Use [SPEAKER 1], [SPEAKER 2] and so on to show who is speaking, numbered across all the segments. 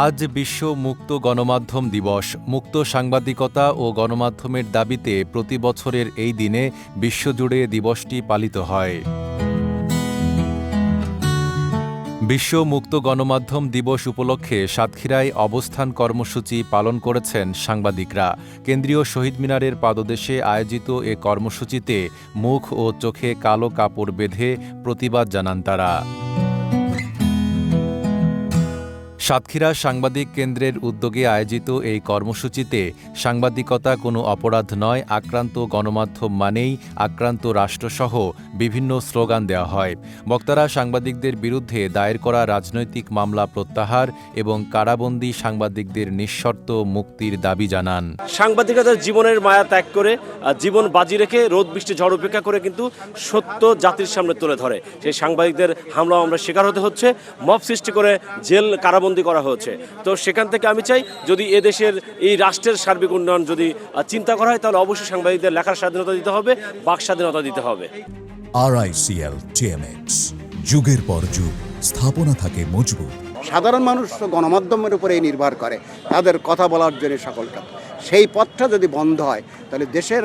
[SPEAKER 1] আজ বিশ্ব মুক্ত গণমাধ্যম দিবস। মুক্ত সাংবাদিকতা ও গণমাধ্যমের দাবিতে প্রতি বছরের এই দিনে বিশ্বজুড়ে দিবসটি পালিত হয়। বিশ্ব মুক্ত গণমাধ্যম দিবস উপলক্ষে সাতক্ষীরায় অবস্থান কর্মসূচি পালন করেছেন সাংবাদিকরা। কেন্দ্রীয় শহীদ মিনারের পাদদেশে আয়োজিত এ কর্মসূচিতে মুখ ও চোখে কালো কাপড় বেঁধে প্রতিবাদ জানান তারা। সাতক্ষীরা সাংবাদিক কেন্দ্রের উদ্যোগে আয়োজিত এই কর্মসূচিতে সাংবাদিকতা কোনো অপরাধ নয়, আক্রান্ত গণমাধ্যম মানেই আক্রান্ত রাষ্ট্রসহ বিভিন্ন স্লোগান দেওয়া হয়। বক্তারা সাংবাদিকদের বিরুদ্ধে দায়ের করা রাজনৈতিক মামলা প্রত্যাহার এবং কারাবন্দী সাংবাদিকদের নিঃশর্ত মুক্তির দাবি জানান।
[SPEAKER 2] সাংবাদিকতার জীবনের মায়া ত্যাগ করে জীবন বাজি রেখে রোদ বৃষ্টি ঝড় উপেক্ষা করে কিন্তু সত্য জাতির সামনে তুলে ধরে। সেই সাংবাদিকদের হামলা আমরা শিকার হতে হচ্ছে, মব সৃষ্টি করে জেল কারাবন্দী করা হচ্ছে। তো সেখান থেকে আমি চাই, যদি এদেশের এই রাষ্ট্রের সার্বিক উন্নয়ন যদি চিন্তা করা হয়, তাহলে অবশ্যই সাংবাদিকদের লেখার স্বাধীনতা দিতে হবে, বাক স্বাধীনতা দিতে হবে।
[SPEAKER 3] RICL TMX, যুগের পর যুগ স্থাপনা থাকে মজবুত।
[SPEAKER 4] সাধারণ মানুষ তো গণমাধ্যমের উপরেই নির্ভর করে তাদের কথা বলার জন্য সকলটা। সেই পথটা যদি বন্ধ হয়, তাহলে দেশের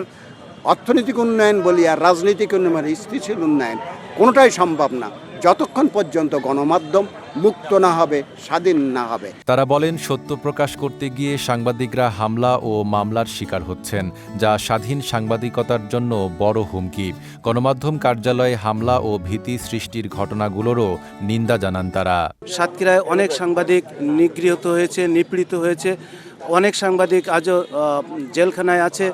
[SPEAKER 4] অর্থনৈতিক উন্নয়ন বলি আর রাজনৈতিক উন্নয়ন, স্থিতিশীল উন্নয়ন কোনোটাই সম্ভব না যতক্ষণ পর্যন্ত গণমাধ্যম মুক্ত না হবে, স্বাধীন না হবে।
[SPEAKER 1] তারা বলেন, সত্য প্রকাশ করতে গিয়ে সাংবাদিকরা হামলা ও মামলার শিকার হচ্ছেন, যা স্বাধীন সাংবাদিকতার জন্য বড় হুমকি। গণমাধ্যম কার্যালয়ে হামলা ও ভীতি সৃষ্টির ঘটনাগুলোরও নিন্দা জানান তারা।
[SPEAKER 5] সাতক্ষীরায় অনেক সাংবাদিক নিগৃহীত হয়েছে, নিপীড়িত হয়েছে, অনেক সাংবাদিক আজও জেলখানায় আছে।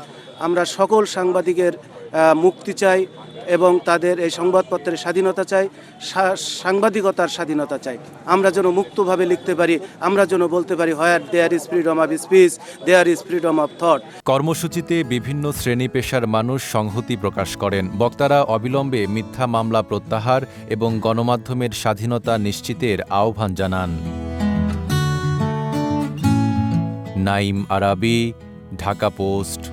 [SPEAKER 5] আমরা সকল সাংবাদিকের মুক্তি চাই এবং তাদের এই সংবাদপত্রের স্বাধীনতা চাই, সাংবাদিকতার স্বাধীনতা চাই। আমরা যেন মুক্তভাবে লিখতে পারি, আমরা যেন বলতে পারি, where there is freedom of speech, there is freedom of thought.
[SPEAKER 1] কর্মসূচিতে বিভিন্ন শ্রেণী পেশার মানুষ সংহতি প্রকাশ করেন। বক্তারা অবিলম্বে মিথ্যা মামলা প্রত্যাহার এবং গণমাধ্যমের স্বাধীনতা নিশ্চিতের আহ্বান জানান। নাইম আরাবী, ঢাকা পোস্ট।